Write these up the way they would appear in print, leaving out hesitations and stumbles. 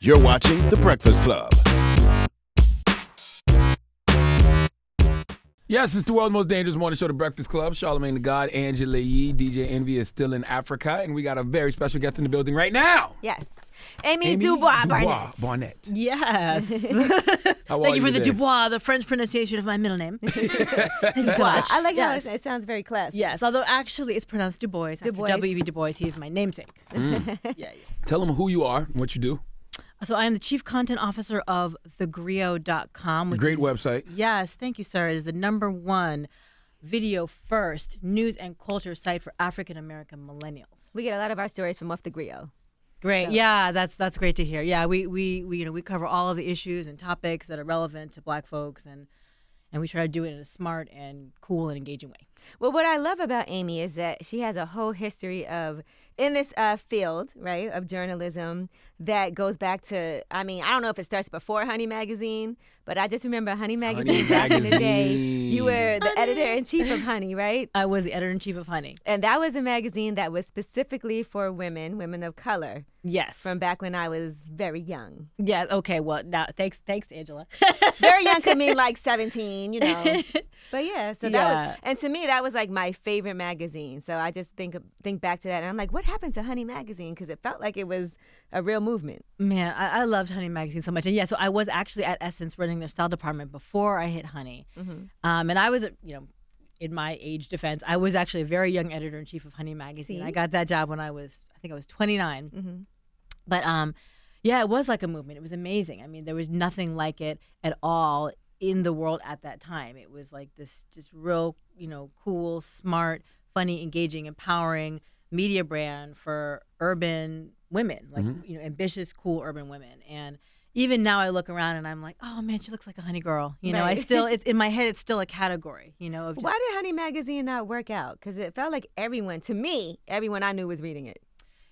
You're watching The Breakfast Club. Yes, it's the world's most dangerous morning show, The Breakfast Club. Charlamagne the God, Angela Yee, DJ Envy is still in Africa, and we got a very special guest in the building right now. Yes. Amy Dubois Barnett. Yes. Thank you for the Dubois, the French pronunciation of my middle name. Thank you so much. I like how it sounds very classy. Yes, although actually it's pronounced Dubois. Dubois. W.E.B. Du Bois. He is my namesake. Yeah. Tell them who you are and what you do. So I am the Chief Content Officer of thegrio.com. Great website. Yes, thank you, sir. It is the #1 video-first news and culture site for African-American millennials. We get a lot of our stories from off the Grio. Great. So. Yeah, that's great to hear. Yeah, we cover all of the issues and topics that are relevant to Black folks, and we try to do it in a smart and cool and engaging way. Well, what I love about Amy is that she has a whole history in this field, right, of journalism that goes back to, I don't know if it starts before Honey Magazine, but I just remember Honey Magazine back in the day. You were the editor-in-chief of Honey, right? I was the editor-in-chief of Honey. And that was a magazine that was specifically for women of color. Yes. From back when I was very young. Yeah, okay, well, now, thanks, Angela. Very young could mean like 17, you know. But yeah, so that was, and to me, that was like my favorite magazine. So I just think back to that, and I'm like, what happened to Honey Magazine? Because it felt like it was a real movement. Man, I loved Honey Magazine so much. And yeah, so I was actually at Essence running their style department before I hit Honey. Mm-hmm. And I was, in my age defense, I was actually a very young editor-in-chief of Honey Magazine. I got that job when I was 29. Mm-hmm. But yeah, it was like a movement. It was amazing. I mean, there was nothing like it at all in the world at that time. It was like this just real, cool, smart, funny, engaging, empowering media brand for urban women, like, ambitious, cool urban women. And even now I look around and I'm like, oh man, she looks like a Honey girl. I still, in my head, it's still a category, of just, why did Honey Magazine not work out? Because it felt like everyone I knew was reading it.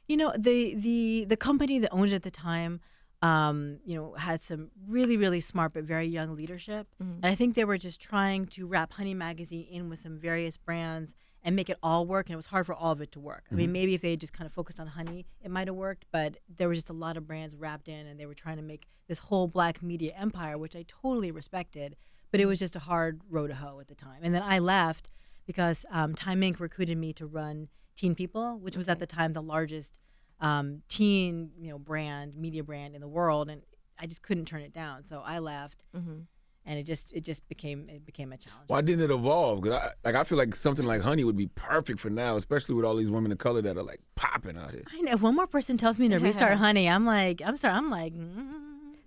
The company that owned it at the time, had some really, really smart but very young leadership. Mm-hmm. And I think they were just trying to wrap Honey Magazine in with some various brands and make it all work. And it was hard for all of it to work. Mm-hmm. I mean, maybe if they had just kind of focused on Honey, it might have worked. But there was just a lot of brands wrapped in, and they were trying to make this whole Black media empire, which I totally respected. But it was just a hard row to hoe at the time. And then I left because Time Inc. recruited me to run Teen People, which was at the time the largest teen, media brand in the world, and I just couldn't turn it down. So I left, and it just became a challenge. Why didn't it evolve? Because I feel like something like Honey would be perfect for now, especially with all these women of color that are like popping out here. I know. If one more person tells me to restart Honey, I'm like.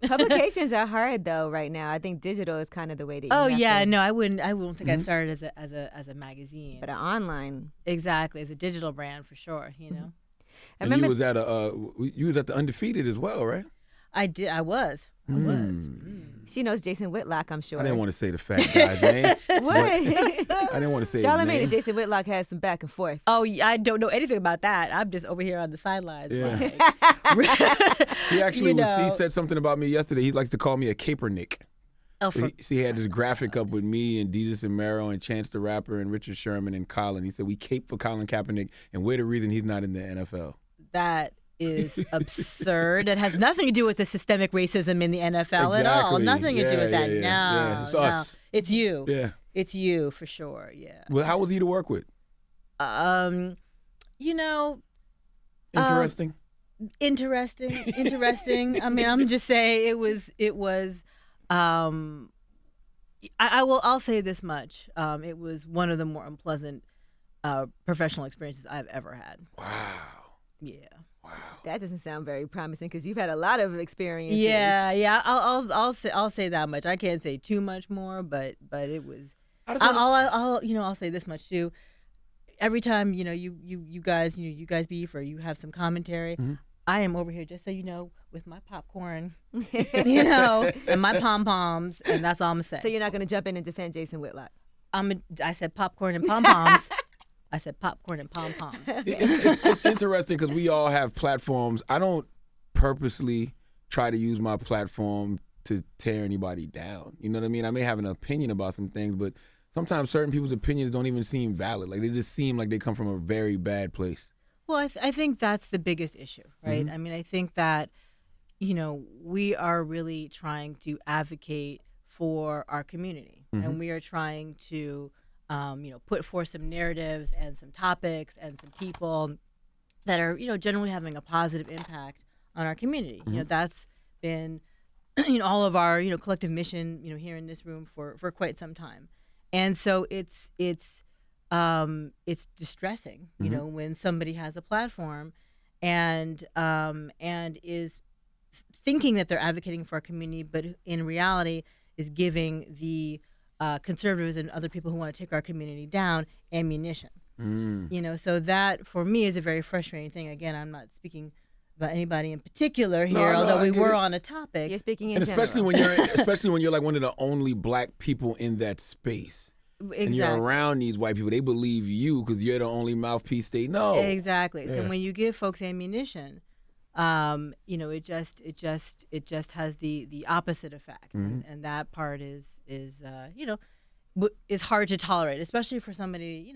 Publications are hard though right now. I think digital is kind of the way to. I wouldn't think I'd start as a magazine, but an online. Exactly, as a digital brand for sure. And you was at the Undefeated as well, right? I did. I was. She knows Jason Whitlock, I'm sure. I didn't want to say the fat guy's name. What? I didn't want to say his name. Charlamagne and Jason Whitlock had some back and forth. Oh, I don't know anything about that. I'm just over here on the sidelines. Yeah. He actually he said something about me yesterday. He likes to call me a capernick. Oh, he had this graphic up with me and Desus and Mero and Chance the Rapper and Richard Sherman and Colin. He said we cape for Colin Kaepernick, and we're the reason he's not in the NFL. That is absurd. It has nothing to do with the systemic racism in the NFL at all. Nothing to do with that. No, it's us. It's you. Yeah, it's you for sure. Yeah. Well, how was he to work with? Interesting. Interesting. I mean, I'm just saying it was. I'll say this much. It was one of the more unpleasant professional experiences I've ever had. Wow. Yeah. Wow. That doesn't sound very promising because you've had a lot of experiences. Yeah. I'll say that much. I can't say too much more, but it was. I'll say this much too. Every time you guys beef or you have some commentary, I am over here, just so you know, with my popcorn, and my pom-poms, and that's all I'm going to say. So you're not going to jump in and defend Jason Whitlock? I said popcorn and pom-poms. I said popcorn and pom-poms. It's interesting because we all have platforms. I don't purposely try to use my platform to tear anybody down. You know what I mean? I may have an opinion about some things, but sometimes certain people's opinions don't even seem valid. Like, they just seem like they come from a very bad place. Well, I think that's the biggest issue, right? I mean, I think that, we are really trying to advocate for our community, and we are trying to, put forth some narratives and some topics and some people that are, generally having a positive impact on our community. That's been, all of our, collective mission, here in this room for quite some time. And so it's distressing, when somebody has a platform and is thinking that they're advocating for our community, but in reality is giving the conservatives and other people who want to take our community down ammunition. So that for me is a very frustrating thing. Again, I'm not speaking about anybody in particular here, although we were on a topic. You're speaking in and general. especially when you're like one of the only black people in that space. Exactly. And you're around these white people, they believe you because you're the only mouthpiece they know. Exactly. Yeah. So when you give folks ammunition, it just has the opposite effect, and that part is hard to tolerate, especially for somebody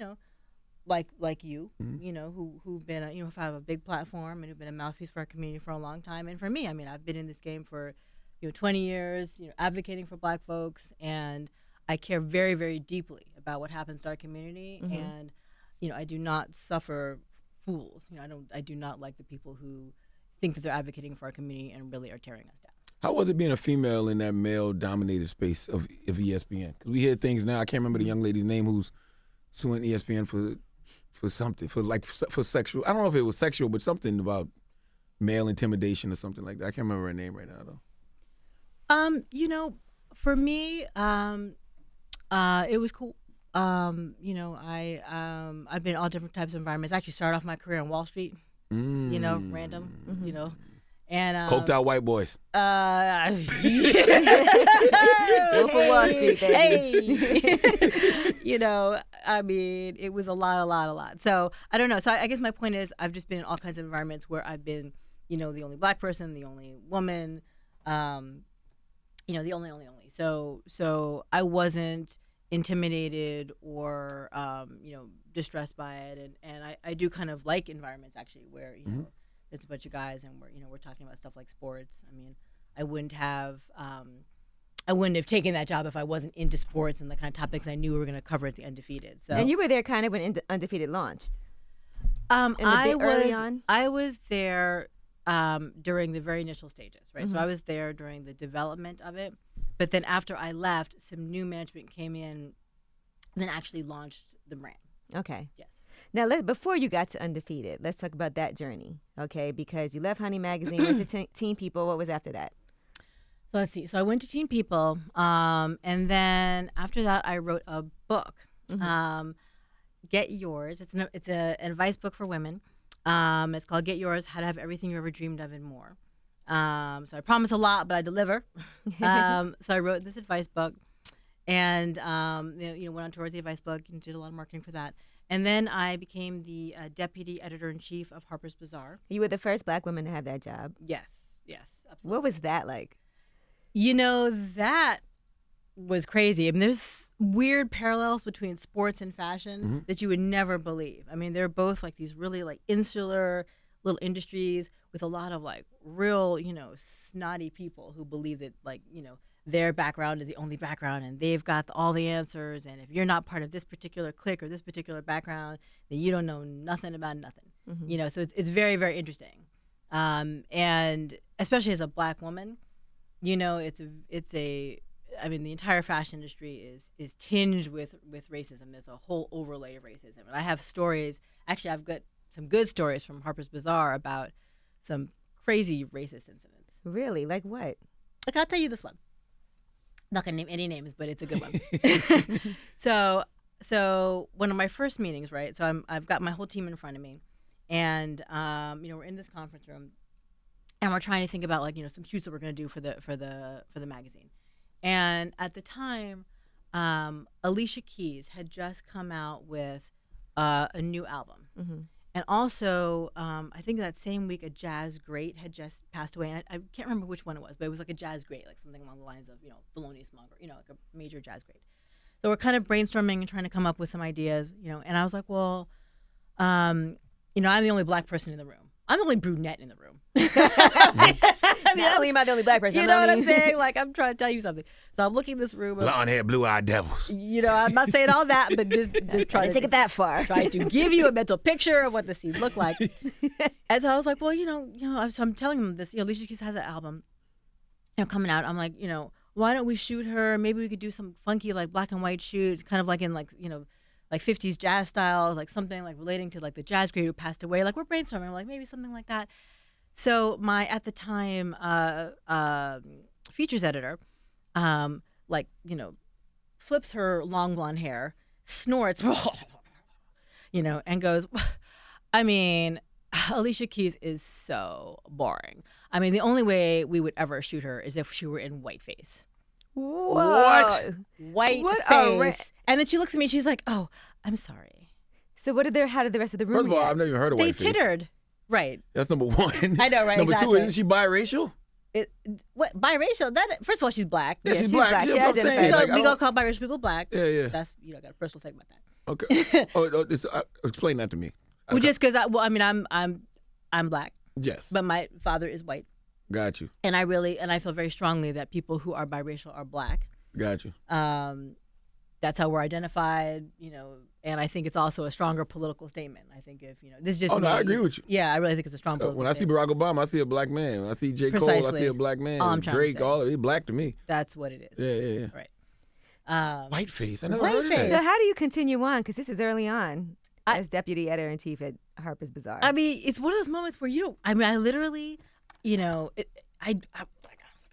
like you, who've been who have a big platform and who've been a mouthpiece for our community for a long time. And for me, I mean, I've been in this game for 20 years, advocating for Black folks, and I care very, very deeply about what happens to our community, and I do not suffer fools. I do not like the people who think that they're advocating for our community and really are tearing us down. How was it being a female in that male-dominated space of ESPN? Because we hear things now. I can't remember the young lady's name who's suing ESPN for something, for sexual. I don't know if it was sexual, but something about male intimidation or something like that. I can't remember her name right now though. For me, it was cool. I've been in all different types of environments. I actually started off my career on Wall Street. Random. And coked out white boys. Wolf of Wall Street, baby. Hey. I mean, it was a lot. So I don't know. So I guess my point is, I've just been in all kinds of environments where I've been, the only Black person, the only woman, the only. So I wasn't intimidated or distressed by it, and I do kind of like environments actually where there's a bunch of guys and we're talking about stuff like sports. I mean, I wouldn't have taken that job if I wasn't into sports and the kind of topics I knew we were going to cover at the Undefeated. So, and you were there kind of when Undefeated launched. Early on. I was there during the very initial stages, right? So I was there during the development of it, but then after I left, some new management came in, and then actually launched the brand. Okay. Yes. Now, before you got to Undefeated, let's talk about that journey, okay? Because you left Honey Magazine, went to Teen People. What was after that? So let's see. So I went to Teen People, and then after that, I wrote a book, Get Yours. It's an advice book for women. It's called Get Yours: How to Have Everything You Ever Dreamed of and More. So I promise a lot, but I deliver. So I wrote this advice book, and went on to write the advice book and did a lot of marketing for that. And then I became the deputy editor-in-chief of Harper's Bazaar. You were the first Black woman to have that job. Yes, absolutely. What was that like? That was crazy. I mean, there's weird parallels between sports and fashion that you would never believe. I mean, they're both like these really like insular little industries with a lot of like real, snotty people who believe that their background is the only background and they've got all the answers. And if you're not part of this particular clique or this particular background, then you don't know nothing about nothing. So it's very, very interesting. And especially as a Black woman, I mean, the entire fashion industry is tinged with racism. There's a whole overlay of racism. And I have stories, actually I've got some good stories from Harper's Bazaar about some crazy racist incidents. Really? Like what? Like, I'll tell you this one. Not gonna name any names, but it's a good one. So one of my first meetings, right? So I've got my whole team in front of me, and we're in this conference room, and we're trying to think about some shoots that we're gonna do for the magazine. And at the time, Alicia Keys had just come out with a new album. And also, I think that same week, a jazz great had just passed away. And I can't remember which one it was, but it was like a jazz great, like something along the lines of, Thelonious Monk, or, like a major jazz great. So we're kind of brainstorming and trying to come up with some ideas, and I was like, well, I'm the only Black person in the room. I'm the only brunette in the room. I Apparently, am I the only black person? You know what I'm saying? Like, I'm trying to tell you something. So I'm looking in this room. Blonde hair, blue eyed devils. You know, I'm not saying all that, but just trying to take it that far. Try to give you a mental picture of what the scene looked like. And so I was like, well, so I'm telling them this. Alicia Keys has an album, coming out. I'm like, why don't we shoot her? Maybe we could do some funky like black and white shoot, kind of like in like 50s jazz styles, like something like relating to like the jazz creator who passed away. Like we're brainstorming, like maybe something like that. So my at the time features editor, flips her long blonde hair, snorts, and goes, I mean, Alicia Keys is so boring. I mean, the only way we would ever shoot her is if she were in whiteface. What? Whiteface. And then she looks at me and she's like, oh, I'm sorry. So how did the rest of the room First of all, react? I've never even heard of They whiteface. tittered. Right. That's number one. I know, right? Number two, exactly. isn't she biracial? What biracial? First of all, she's black. Yeah, she's she's black. black. That's She what I'm identifies saying. as Like, We gonna call biracial people black. Yeah. That's got a personal thing about that. Okay. Explain that to me. Well, just because I'm black, Yes. but my father is white, Got you. and I feel very strongly that people who are biracial are black. Got you. That's how we're identified, and I think it's also a stronger political statement. I think if this is just me. I agree with you. Yeah, I really think it's a strong political When I see statement. Barack Obama, I see a black man. When I see J. Cole, I Precisely. see a black man. All I'm trying to Drake, say. all of it, black to me. That's what it is. Yeah. Right. Whiteface. I never heard of Whiteface. So that. how do you continue on? Because this is early on as deputy editor-in-chief at Harper's Bazaar. I mean, it's one of those moments where you don't. I mean, I literally,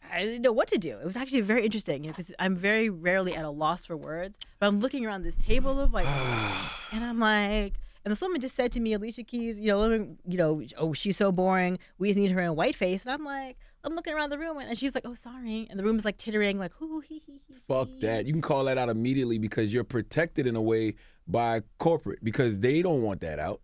I didn't know what to do. It was actually very interesting, because I'm very rarely at a loss for words. But I'm looking around this table of like, and I'm like, and this woman just said to me, Alicia Keys, oh, she's so boring. We just need her in whiteface. And I'm like, I'm looking around the room, and she's like, oh, sorry. And the room is like tittering, like, hoo hee hee hee. Fuck that. You can call that out immediately because you're protected in a way by corporate because they don't want that out.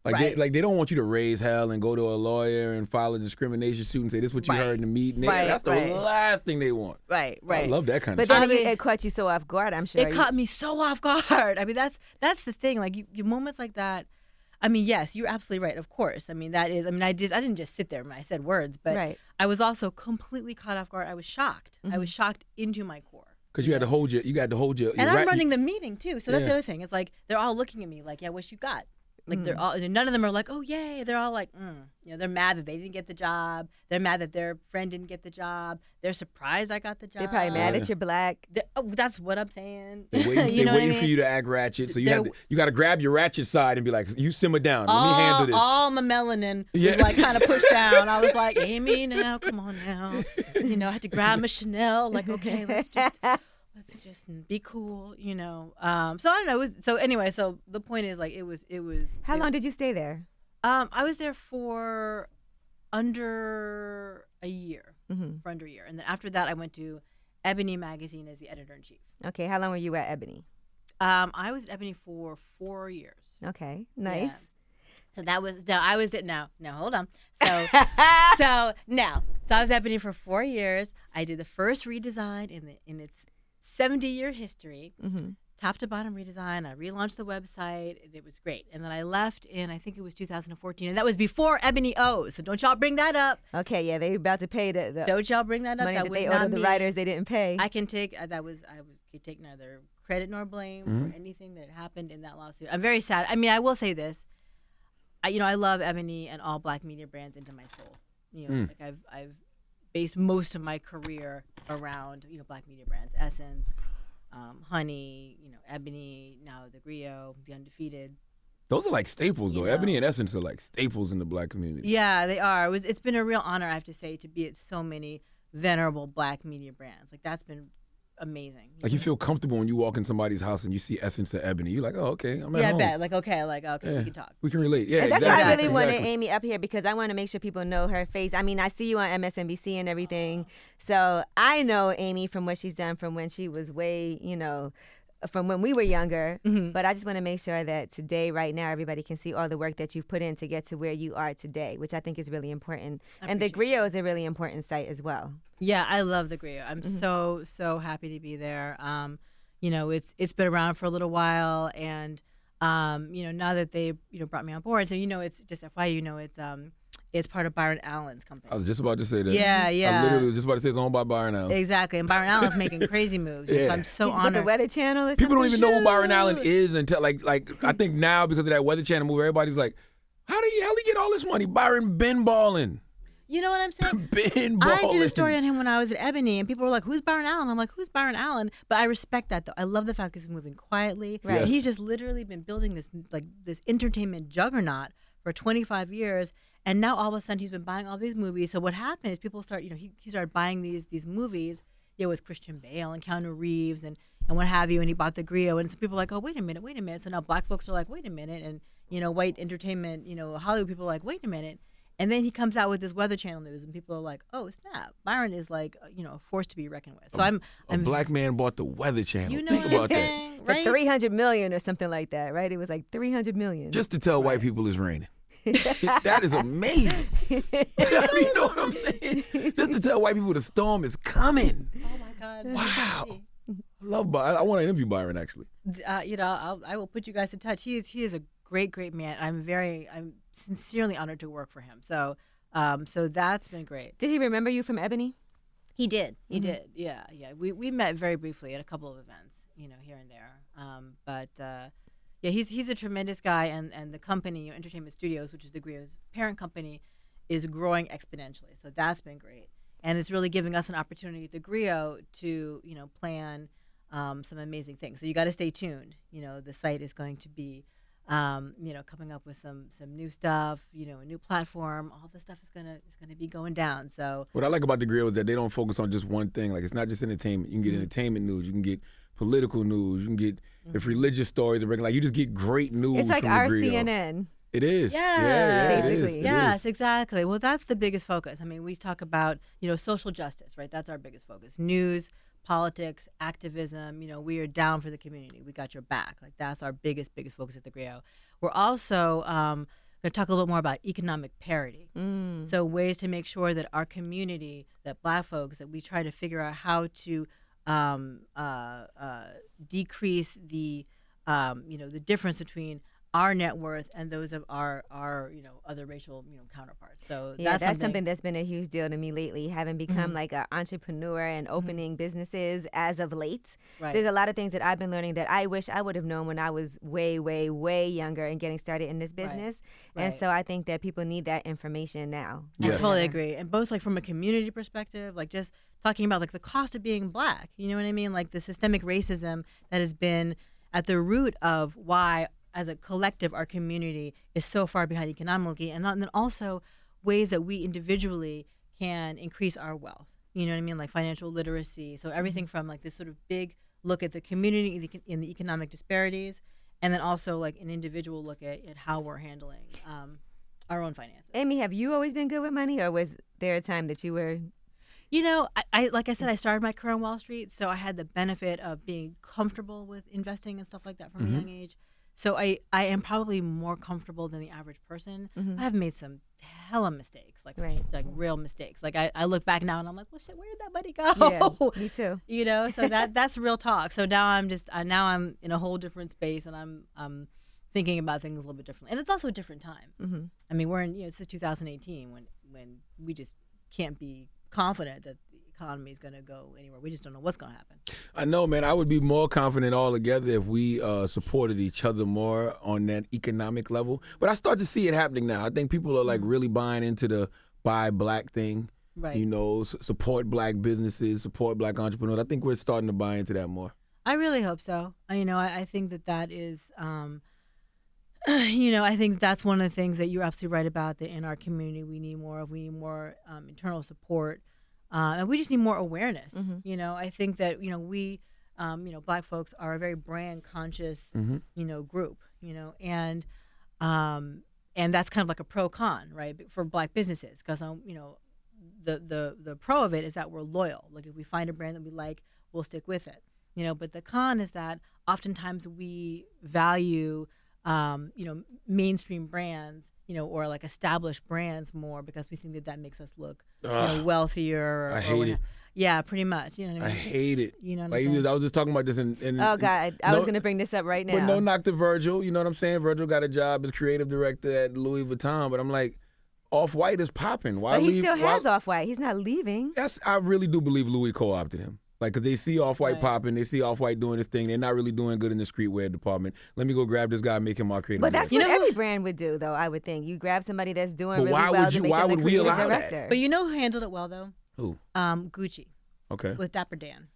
Right. They don't want you to raise hell and go to a lawyer and file a discrimination suit and say this is what you Right. heard in the meeting. Right, That's the right. last thing they want. Right. I love that kind of but shit. then it caught you so off guard, I'm sure. It caught me so off guard. I mean, that's the thing. Like you moments like that. I mean, yes, you're absolutely right. Of course. I mean, I didn't just sit there when I said words, but Right. I was also completely caught off guard. I was shocked. I was shocked into my core. Because you had to hold your. And I'm running the meeting too, so that's the Yeah. other thing. It's like they're all looking at me like, yeah, what you got? Like they're all, none of them are like, oh yay. They're all like, they're mad that they didn't get the job. They're mad that their friend didn't get the job. They're surprised I got the job. They're probably mad that you're black. That's what I'm saying. They're waiting, You know what I for mean? you to act ratchet. So you They're- got to grab your ratchet side and be like, you simmer down. Let me handle this. All my melanin Yeah. was like kind of pushed down. I was like, Amy, now, come on now. I had to grab my Chanel. Like, okay, let's just be cool. So I don't know. So the point is, like, it was. How long did you stay there? I was there for under a year. Mm-hmm. For under a year, and then after that, I went to Ebony magazine as the editor-in-chief. Okay, how long were you at Ebony? I was at Ebony for 4 years. Okay, nice. Yeah. So that was I was there now hold on. So I was at Ebony for 4 years. I did the first redesign in its 70-year history, Mm-hmm. top to bottom redesign. I relaunched the website, and it was great. And then I left in, I think it was 2014, and that was before Ebony owes. So don't y'all bring that up. Okay, yeah, they about to pay the Don't y'all bring that up. money That that was they not owed the me. writers they didn't pay. I can take I could take neither credit nor blame for anything that happened in that lawsuit. I'm very sad. I mean, I will say this. I love Ebony and all Black media brands into my soul. Like I've based most of my career around Black media brands, Essence, Honey, Ebony, now the Grio, the Undefeated. Those are like staples, though. You know. Ebony and Essence are like staples in the Black community. Yeah, they are. It's been a real honor, I have to say, to be at so many venerable Black media brands. Like that's been amazing. Like you feel comfortable when you walk in somebody's house and you see Essence or Ebony. You're like, oh, okay, I'm at Yeah, I home. bet. Like okay, Yeah. we can talk. We can relate. Yeah, And that's exactly. why I really wanted exactly. Amy up here because I want to make sure people know her face. I mean, I see you on MSNBC and everything. So I know Amy from what she's done from when she was way, from when we were younger. Mm-hmm. But I just want to make sure that today, right now, everybody can see all the work that you've put in to get to where you are today, which I think is really important. And the Grio is a really important site as well. Yeah, I love the Grio. I'm so happy to be there. It's been around for a little while, and now that they brought me on board, so it's just FYI, It's part of Byron Allen's company. I was just about to say that. Yeah. I literally was just about to say it's owned by Byron Allen. Exactly, and Byron Allen's making crazy moves. Yeah. So I'm so He's with honored. the Weather Channel or People don't something? even know who Byron Allen is until like I think now because of that Weather Channel movie, everybody's like, how the hell he get all this money? Byron been balling. You know what I'm saying? Been balling. I did a story on him when I was at Ebony, and people were like, "Who's Byron Allen?" I'm like, "Who's Byron Allen?" But I respect that, though. I love the fact that he's moving quietly. Right. Yes. He's just literally been building this entertainment juggernaut for 25 years, and now all of a sudden he's been buying all these movies. So what happened is people start, he started buying these movies, with Christian Bale and Keanu Reeves and what have you, and he bought the Grio, and so people are like, "Oh, wait a minute." So now black folks are like, "Wait a minute," and white entertainment, Hollywood people are like, "Wait a minute." And then he comes out with this Weather Channel news, and people are like, "Oh snap! Byron is like, a force to be reckoned with." So I'm A black man bought the Weather Channel. You know Think what I'm about that. saying, For right? 300 million or something like that, right? It was like 300 million. Just to tell white people it's raining. That is amazing. You know what I'm saying? Just to tell white people the storm is coming. Oh my God! Wow. I love Byron. I want to interview Byron actually. I will put you guys in touch. He is a great man. I'm sincerely honored to work for him. So that's been great. Did he remember you from Ebony? He did. Yeah. We met very briefly at a couple of events, here and there. Yeah, he's a tremendous guy, and the company, Entertainment Studios, which is the Grio's parent company, is growing exponentially. So that's been great, and it's really giving us an opportunity at the Grio to plan some amazing things. So you got to stay tuned. The site is going to be coming up with some new stuff, a new platform. All this stuff is gonna be going down. So What I like about the Grio is that they don't focus on just one thing. Like it's not just entertainment. You can get entertainment news. You can get political news. You can get if religious stories. Like you just get great news. It's like from the our Grio. CNN. It is. Yeah, basically. It yes, is. exactly. Well, that's the biggest focus. I mean, we talk about social justice, right? That's our biggest focus. News, politics, activism. We are down for the community. We got your back. Like that's our biggest focus at the Grio. We're also going to talk a little bit more about economic parity. So ways to make sure that our community, that black folks, that we try to figure out how to decrease the the difference between our net worth and those of our other racial counterparts. So that's something that's been a huge deal to me lately, having become like an entrepreneur and opening businesses as of late. Right. There's a lot of things that I've been learning that I wish I would have known when I was way, way, way younger and getting started in this business. And so I think that people need that information now. I Yes. totally agree. And both like from a community perspective, like just talking about like the cost of being black, you know what I mean? Like the systemic racism that has been at the root of why as a collective our community is so far behind economically, and then also ways that we individually can increase our wealth. You know what I mean? Like financial literacy. So everything from like this sort of big look at the community in the economic disparities, and then also like an individual look at how we're handling our own finances. Amy, have you always been good with money, or was there a time that you were? I like I said, I started my career on Wall Street, so I had the benefit of being comfortable with investing and stuff like that from a young age. So I am probably more comfortable than the average person. I've made some hella mistakes, like real mistakes. Like I look back now and I'm like, well, shit, where did that money go? Yeah, me too. So that's real talk. So now I'm in a whole different space, and I'm thinking about things a little bit differently. And it's also a different time. I mean, we're in this is 2018 when we just can't be confident that the economy is going to go anywhere. We just don't know what's going to happen. I know, man. I would be more confident all together if we supported each other more on that economic level. But I start to see it happening now. I think people are like really buying into the buy black thing. Right. Support black businesses, support black entrepreneurs. I think we're starting to buy into that more. I really hope so. I think that is, I think that's one of the things that you're absolutely right about, that in our community we need more of. We need more internal support. And we just need more awareness. I think that, we, black folks are a very brand conscious, group, and that's kind of like a pro con, right, for black businesses. Because, the pro of it is that we're loyal. Like if we find a brand that we like, we'll stick with it, but the con is that oftentimes we value, mainstream brands, or like established brands more because we think that makes us look wealthier. I hate it. Yeah, pretty much. You know what I mean? I hate it. You know what like I'm saying? I was just talking about this in Oh God, I was going to bring this up right now. But no knock to Virgil. You know what I'm saying? Virgil got a job as creative director at Louis Vuitton, but I'm like, Off-White is popping. Why But he leave? still has Off-White. He's not leaving. I really do believe Louis co-opted him. Like, because they see Off-White popping, they see Off-White doing this thing. They're not really doing good in the streetwear department. Let me go grab this guy and make him our creative But that's director. what every brand would do, though, I would think. You grab somebody that's doing But really why well would to you- make why them the would we creative allow that? director. But you know who handled it well though? Who? Gucci Okay. with Dapper Dan.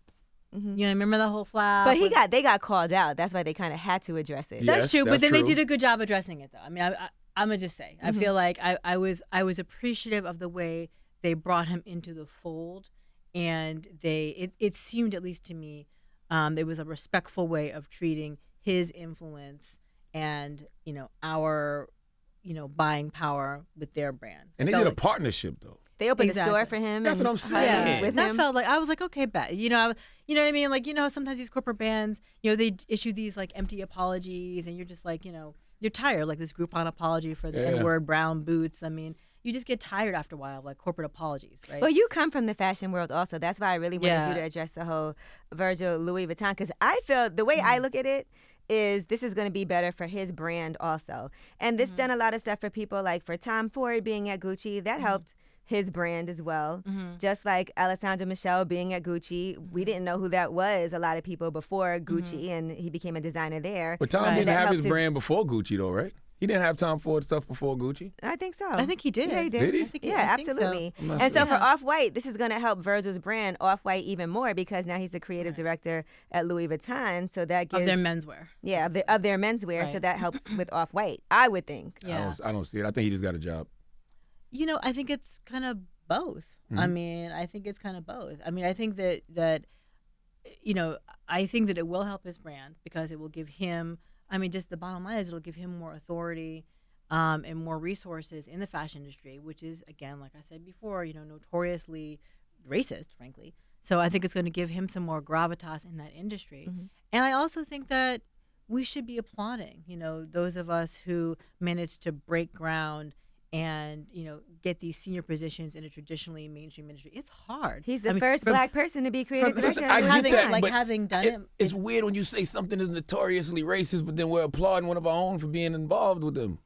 You know, remember the whole flap? But they got called out. That's why they kind of had to address it. Yeah. That's Yes, true, but that's then they true. did a good job addressing it, though. I mean, I'm gonna just say, I feel like I was appreciative of the way they brought him into the fold, and it seemed, at least to me, it was a respectful way of treating his influence and our buying power with their brand. And they Felt did a like- partnership, though. They opened a store Exactly. for him. That's and what I'm saying. hired with That him. felt like, I was like, okay, bet. You know what I mean? Like, sometimes these corporate brands, they issue these like empty apologies, and you're just like, you're tired, like this Groupon apology for the Yeah. N-word brown boots. I mean, you just get tired after a while of like corporate apologies, right? Well, you come from the fashion world also. That's why I really wanted Yeah. you to address the whole Virgil Louis Vuitton, because I feel the way I look at it is this is going to be better for his brand also. And this done a lot of stuff for people, like for Tom Ford being at Gucci, that helped his brand as well. Just like Alessandro Michele being at Gucci, we didn't know who that was, a lot of people, before Gucci, and he became a designer there. But Tom Right. didn't That have helped his his- brand before Gucci, though, right? He didn't have Tom Ford stuff before Gucci. I think so. I think he did. Yeah, he did. Did he? I think Yeah, I think so. absolutely. I'm not And so sure. for Off-White, this is going to help Virgil's brand, Off-White, even more because now he's the creative director at Louis Vuitton. So that gives Of their menswear. yeah of their menswear. So Right. that helps with Off-White, I would think. Yeah. I don't see it. I think he just got a job. I think it's kind of both. I mean, I think it's kind of both. I mean, I think that I think that it will help his brand because it will give him, I mean, just the bottom line is it'll give him more authority and more resources in the fashion industry, which is, again, like I said before, notoriously racist, frankly. So I think it's going to give him some more gravitas in that industry. And I also think that we should be applauding, those of us who managed to break ground and get these senior positions in a traditionally mainstream industry. It's hard. He's the first black person to be creative director. Listen, at I Louis get having, that, Vuitton. like but having done it. It's weird when you say something is notoriously racist, but then we're applauding one of our own for being involved with them.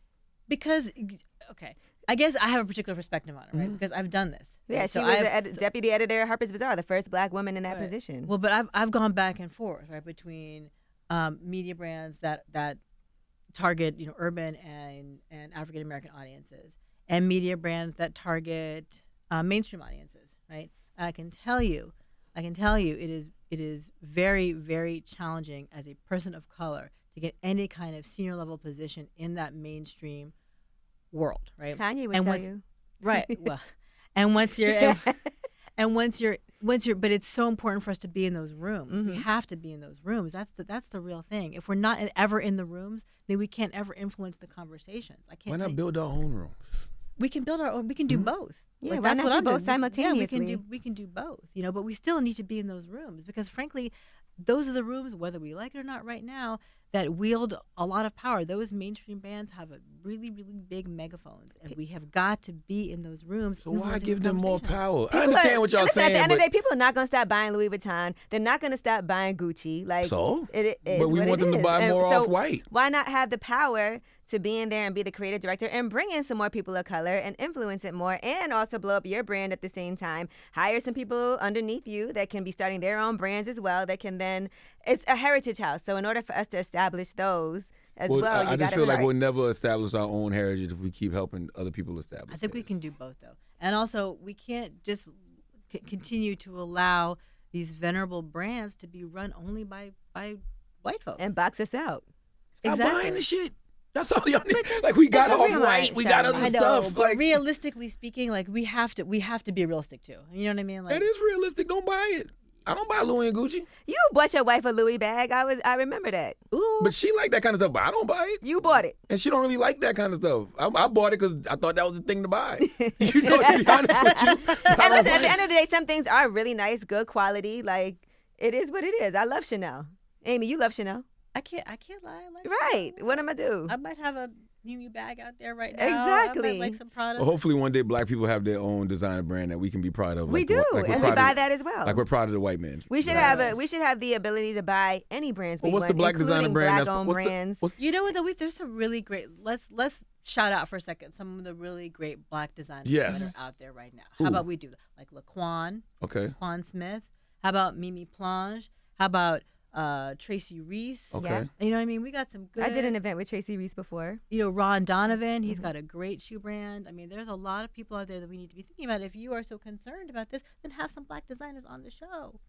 Because, okay, I guess I have a particular perspective on it, right? Because I've done this. Yeah, right? she was the deputy editor at Harper's Bazaar, the first black woman in that Right. position. Well, but I've gone back and forth, right, between media brands that target urban and African American audiences, and media brands that target mainstream audiences, right? And I can tell you, it is very, very challenging as a person of color to get any kind of senior level position in that mainstream world, right? Kanye would and tell once- you. Right. Well, and once you're but it's so important for us to be in those rooms. We have to be in those rooms. That's the real thing. If we're not ever in the rooms, then we can't ever influence the conversations. Why not build our own rooms? We can build our own. We can do both. Yeah, Like, why that's not what do I'm both doing. simultaneously? Yeah, we can do both. But we still need to be in those rooms because, frankly, those are the rooms, whether we like it or not, right now, that wield a lot of power. Those mainstream bands have a really, really big megaphones, and we have got to be in those rooms. So why influencing give the them more conversations. power? I People understand what y'all listen, saying, at the end of but the day, people are not going to stop buying Louis Vuitton. They're not going to stop buying Gucci. Like So? it is But we what want it them to is. buy And more so Off-White. Why not have the power to be in there and be the creative director and bring in some more people of color and influence it more, and also blow up your brand at the same time? Hire some people underneath you that can be starting their own brands as well. That can then, it's a heritage house. So in order for us to establish those as well, I you just got to feel like start. we'll never establish our own heritage if we keep helping other people establish. I think we theirs. can do both, though. And also, we can't just continue to allow these venerable brands to be run only by white folks. and box us out. Stop Exactly. buying the shit. That's all y'all need. Like we got that's a real Off-White, we got show. other I know, stuff. but Like realistically speaking, like we have to be realistic too. You know what I mean? Like that is realistic. Don't buy it. I don't buy Louis and Gucci, You bought your wife a Louis bag. I remember that. ooh, but she like that kind of stuff. But I don't buy it, You bought it. and she don't really like that kind of stuff. I bought it because I thought that was the thing to buy. You know, to be honest with you. And listen, at the end of the day, some things are really nice, good quality. Like, it is what it is. I love Chanel. Amy, you love Chanel. I can't lie. I like Right. Chanel. What am I do? I might have a Miu Miu bag out there right now. Exactly. I might like some product. Well, hopefully one day black people have their own designer brand that we can be proud of. We like do, we're and we proud buy of, that as well. Like we're proud of the white man. We should have the ability to buy any brands we Well, what's the want, black designer including brand? black-owned brands. What's You know what though? There's some really great. Let's shout out for a second some of the really great Black designers Yes. that are out there right now. How Who? about we do like Laquan, Okay. Laquan Smith? How about Mimi Plange? How about Tracy Reese? Okay. Yeah. You know what I mean? We got some good. I did an event with Tracy Reese before. You know, Ron Donovan, he's got a great shoe brand. I mean, there's a lot of people out there that we need to be thinking about. If you are so concerned about this, then have some Black designers on the show.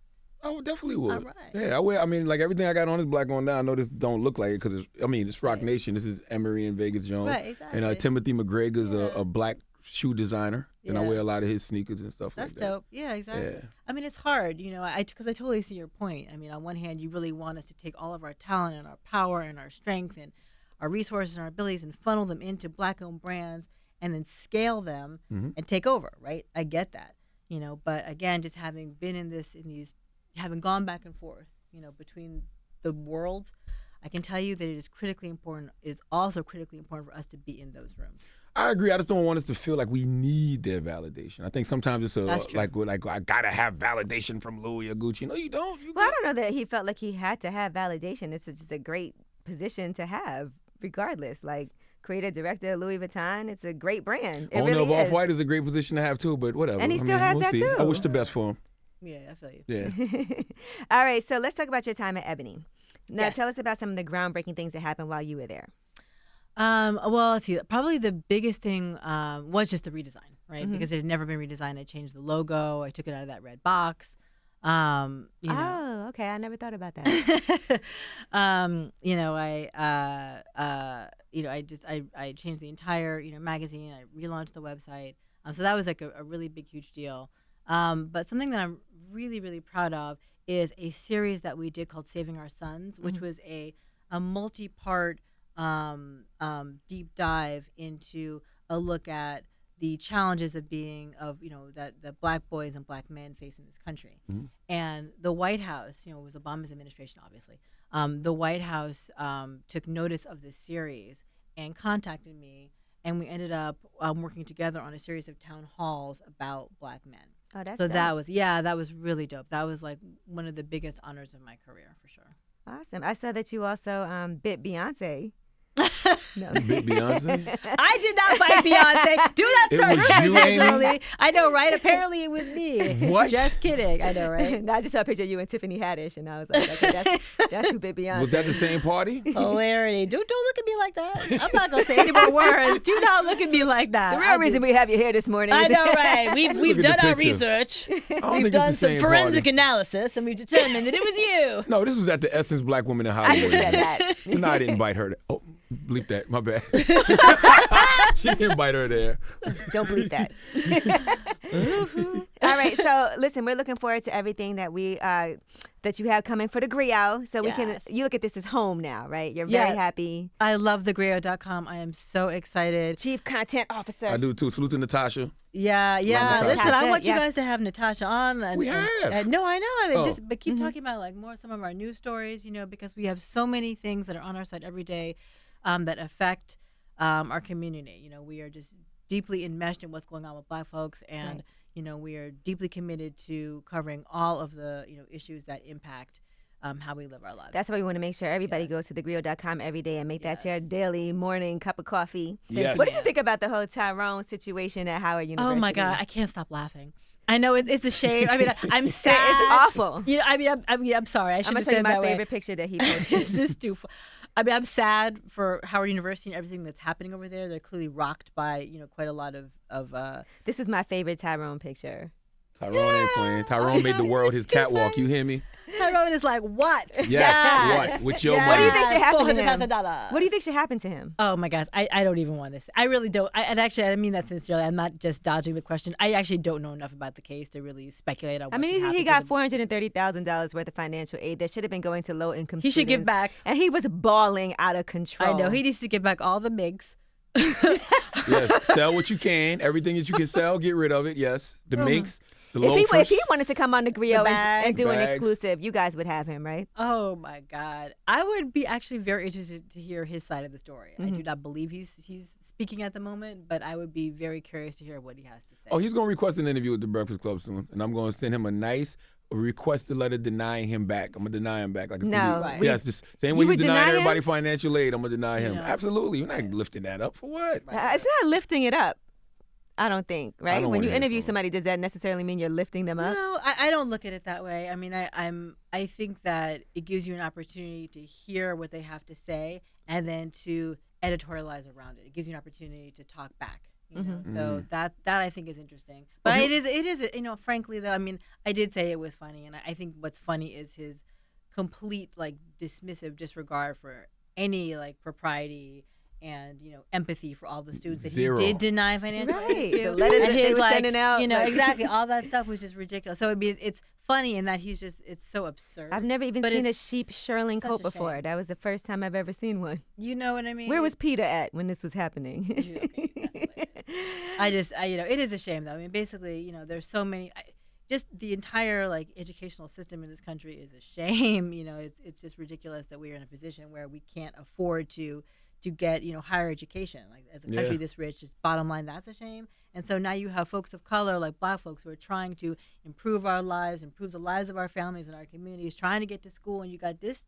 I would definitely would. All right. Yeah, I wear. I mean, like everything I got on is black on now. I know this don't look like it because it's Rock Right. Nation. This is Emery and Vegas Jones. Right, exactly. And Timothy McGregor's Yeah. a black shoe designer, and I Yeah. wear a lot of his sneakers and stuff That's like that. dope. Yeah, exactly. Yeah. I mean, it's hard, you know, because I totally see your point. I mean, on one hand, you really want us to take all of our talent and our power and our strength and our resources and our abilities and funnel them into Black-owned brands and then scale them and take over, right? I get that, you know, but again, just having been having gone back and forth, you know, between the worlds, I can tell you that it is critically important. It is also critically important for us to be in those rooms. I agree. I just don't want us to feel like we need their validation. I think sometimes it's That's true. like I gotta have validation from Louis or Gucci. No, you don't. Well, I don't know that he felt like he had to have validation. It's just a great position to have, regardless. Like creative director of Louis Vuitton, it's a great brand. It Owner really of is. Off-White is a great position to have too, but whatever. And he still has we'll that see. too. I wish the best for him. Yeah, I feel you. Yeah. All right, so let's talk about your time at Ebony. Now, Yes. tell us about some of the groundbreaking things that happened while you were there. Well, let's see. Probably the biggest thing was just the redesign, right? Mm-hmm. Because it had never been redesigned. I changed the logo. I took it out of that red box. You know. Oh, okay. I never thought about that. You know, I changed the entire, you know, magazine. I relaunched the website. So that was like a really big, huge deal. But something that I'm really, really proud of is a series that we did called Saving Our Sons, which was a multi-part deep dive into a look at the challenges of that Black boys and Black men face in this country. And the White House, you know, it was Obama's administration, obviously. The White House took notice of this series and contacted me, and we ended up working together on a series of town halls about Black men. Oh, that's So dope. that was really dope. That was like one of the biggest honors of my career, for sure. Awesome. I saw that you also bit Beyonce. No. You bit Beyonce? I did not bite Beyonce. Do not It start was rumors, you, Amy? Angela. I know, right? Apparently it was me. What? Just kidding. I know, right? No, I just saw a picture of you and Tiffany Haddish, and I was like, okay, that's who bit Beyonce. Was that the same party? Hilarity. Don't look at me like that. I'm not gonna say any more words. Do not look at me like that. The real reason we have you here this morning I is know, right? We've Look done at the our picture. research. I don't We've think done it's the some same forensic party. analysis, and we've determined that it was you. No, this was at the Essence Black Woman in I Hollywood. just said that. So no, I didn't bite her. Oh, bleep that. My bad. She didn't bite her there. Don't bleep that. All right, so listen, we're looking forward to everything that that you have coming for the Grio. So we can Yes. you look at this as home now, right? You're very Yeah. happy. I love thegrio.com. I am so excited. Chief Content Officer. I do too. Salute to Natasha. Yeah. Natasha. Listen, I Natasha, want you yes. guys to have Natasha on. We have. No, I know. I mean, Oh. but keep talking about like more some of our news stories, you know, because we have so many things that are on our site every day that affect our community. You know, we are just deeply enmeshed in what's going on with Black folks, and Right. you know, we are deeply committed to covering all of the issues that impact how we live our lives. That's why we want to make sure everybody Yes. goes to thegrio.com every day and make that Yes. your daily morning cup of coffee. Yes. What did you think about the whole Tyrone situation at Howard University? Oh my God, I can't stop laughing. I know it's a shame. I mean, I'm sad. It's awful. You know, I'm sorry. I I'm should gonna have show you said my that way. favorite picture that he posted. It's just too. I mean, I'm sad for Howard University and everything that's happening over there. They're clearly rocked by quite a lot of. This is my favorite Tyrone picture. Tyrone ain't playing. Tyrone made the world his catwalk. You hear me? Tyrone is like, what? Yes. What? With your What do you money. think should happen to him? $400,000. What do you think should happen to him? Oh my gosh, I don't even want to say. I really don't. And actually, I mean that sincerely. I'm not just dodging the question. I actually don't know enough about the case to really speculate on. I what should mean, happen he to got the- $430,000 worth of financial aid that should have been going to low income He students. should give back. And he was balling out of control. I know he needs to give back all the MIGs. Yes. Sell what you can. Everything that you can sell, get rid of it. Yes. The makes. The If loafers. he wanted to come on the Grio and do an Bags. exclusive, you guys would have him, right? Oh my God, I would be actually very interested to hear his side of the story. I do not believe he's speaking at the moment, but I would be very curious to hear what he has to say. Oh, he's going to request an interview with the Breakfast Club soon, and I'm going to send him a nice requested letter denying him back. I'm going to deny him back. Like it's No, gonna be, we- yes, just same way You he's would denying deny everybody him? financial aid. I'm going to deny him. know. Absolutely. You're not lifting that up for what? It's not lifting it up. I don't think, right? don't When wanna you hear interview from him. somebody, does that necessarily mean you're lifting them up? No, I don't look at it that way. I mean, I think that it gives you an opportunity to hear what they have to say and then to editorialize around it. It gives you an opportunity to talk back. You know, so that I think is interesting. But it is you know, frankly though, I mean, I did say it was funny, and I think what's funny is his complete like dismissive disregard for any like propriety and, you know, empathy for all the students that Zero. he did deny financial Right. aid to. The letters And that they his, were like, sending out, you know, like- exactly, all that stuff was just ridiculous. So it's funny in that it's so absurd. I've never even But seen a it's sheep shearling such coat a before. shame. That was the first time I've ever seen one. You know what I mean? Where was Peter at when this was happening? You're joking. That's hilarious. I you know, it is a shame though. I mean, basically, you know, there's so many. Just the entire like educational system in this country is a shame. You know, it's just ridiculous that we're in a position where we can't afford to get, you know, higher education. Like as a country Yeah. this rich, just bottom line, that's a shame. And so now you have folks of color, like Black folks, who are trying to improve our lives, improve the lives of our families and our communities, trying to get to school, and you got this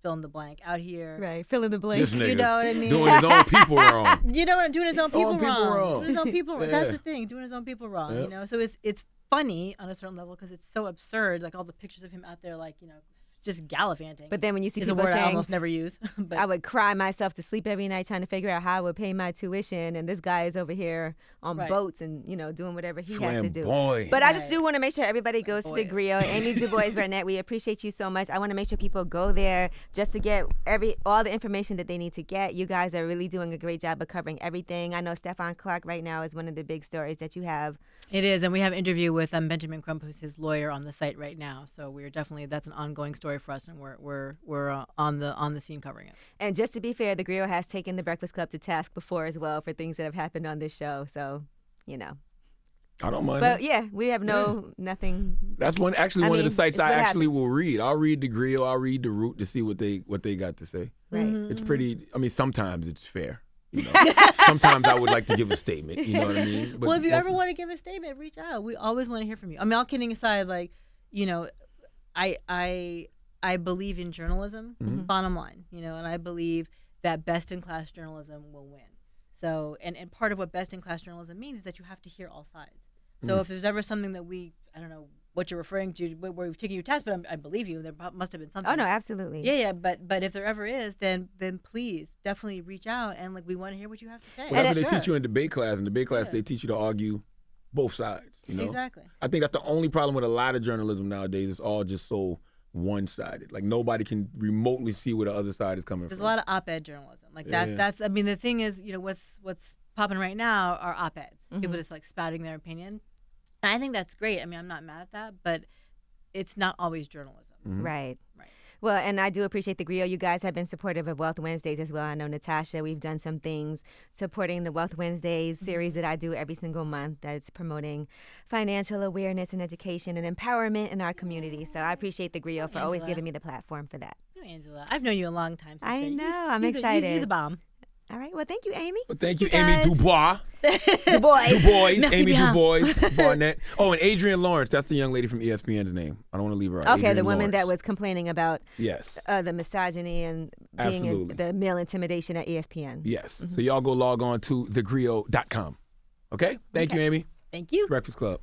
fill in the blank out here. Right, fill in the blank. This nigga You know what I mean? doing his own people wrong. You know what? Doing his own people, Doing people wrong. Doing his own people wrong. That's Yeah. the thing. Doing his own people wrong. Yep. You know. So it's funny on a certain level because it's so absurd. Like all the pictures of him out there, like, you know, just gallivanting. But then when you see is a people word I saying, almost never use. But I would cry myself to sleep every night trying to figure out how I would pay my tuition, and this guy is over here on Right. boats and, you know, doing whatever he has to do. Flamboyant. But I just Right. do want to make sure everybody goes to the Flamboyant. Grio. Amy Dubois, Barnett, we appreciate you so much. I want to make sure people go there just to get all the information that they need to get. You guys are really doing a great job of covering everything. I know Stephon Clark right now is one of the big stories that you have. it is, and we have an interview with Benjamin Crump, who's his lawyer, on the site right now. So we're definitely that's an ongoing story for us, and we're on the scene covering it. And just to be fair, the Grio has taken the Breakfast Club to task before as well for things that have happened on this show. So, you know. I don't mind. But it. yeah, we have nothing. That's one of the mean, sites it's I what actually happens. will read. I'll read the Grio. I'll read the Root to see what they got to say. Right. It's pretty. I mean, sometimes it's fair. You know, sometimes I would like to give a statement. You know what I mean? But Well, if you ever most- want to give a statement, reach out. We always want to hear from you. I mean, all kidding aside, like, you know, I believe in journalism, bottom line, you know, and I believe that best in class journalism will win. So, and part of what best in class journalism means is that you have to hear all sides. So if there's ever something that I don't know what you're referring to, where we've taken your test, but I believe you, there must have been something. Oh, no, absolutely. Yeah, but if there ever is, then please definitely reach out, and like we want to hear what you have to say. Well, that's what they Sure. teach you in debate class. In debate class, Yeah. they teach you to argue both sides. You know, Exactly. I think that's the only problem with a lot of journalism nowadays. It's all just so one-sided. Like nobody can remotely see where the other side is coming There's from. a lot of op-ed journalism like Yeah. that's I mean the thing is, you know, what's popping right now are op-eds. People just like spouting their opinion, and I think that's great. I mean, I'm not mad at that, but it's not always journalism. Right. Right. Well, and I do appreciate the Grio. You guys have been supportive of Wealth Wednesdays as well. I know Natasha, we've done some things supporting the Wealth Wednesdays series that I do every single month that's promoting financial awareness and education and empowerment in our community. So I appreciate the Grio for always Angela. giving me the platform for that. You, Angela, I've known you a long time. Sister. I know, I'm You're the excited. bomb. All right. Well, thank you, Amy. Well, thank you, You Amy guys. Dubois. Dubois. Dubois, Amy bien. Dubois, Barnett. Oh, and Adrienne Lawrence. That's the young lady from ESPN's name. I don't want to leave her out. Okay, the Adrienne woman that Lawrence. was complaining about Yes. the misogyny and being Absolutely. the male intimidation at ESPN. Yes. So y'all go log on to thegrio.com. Okay? Thank you, Amy. Thank you. Breakfast Club.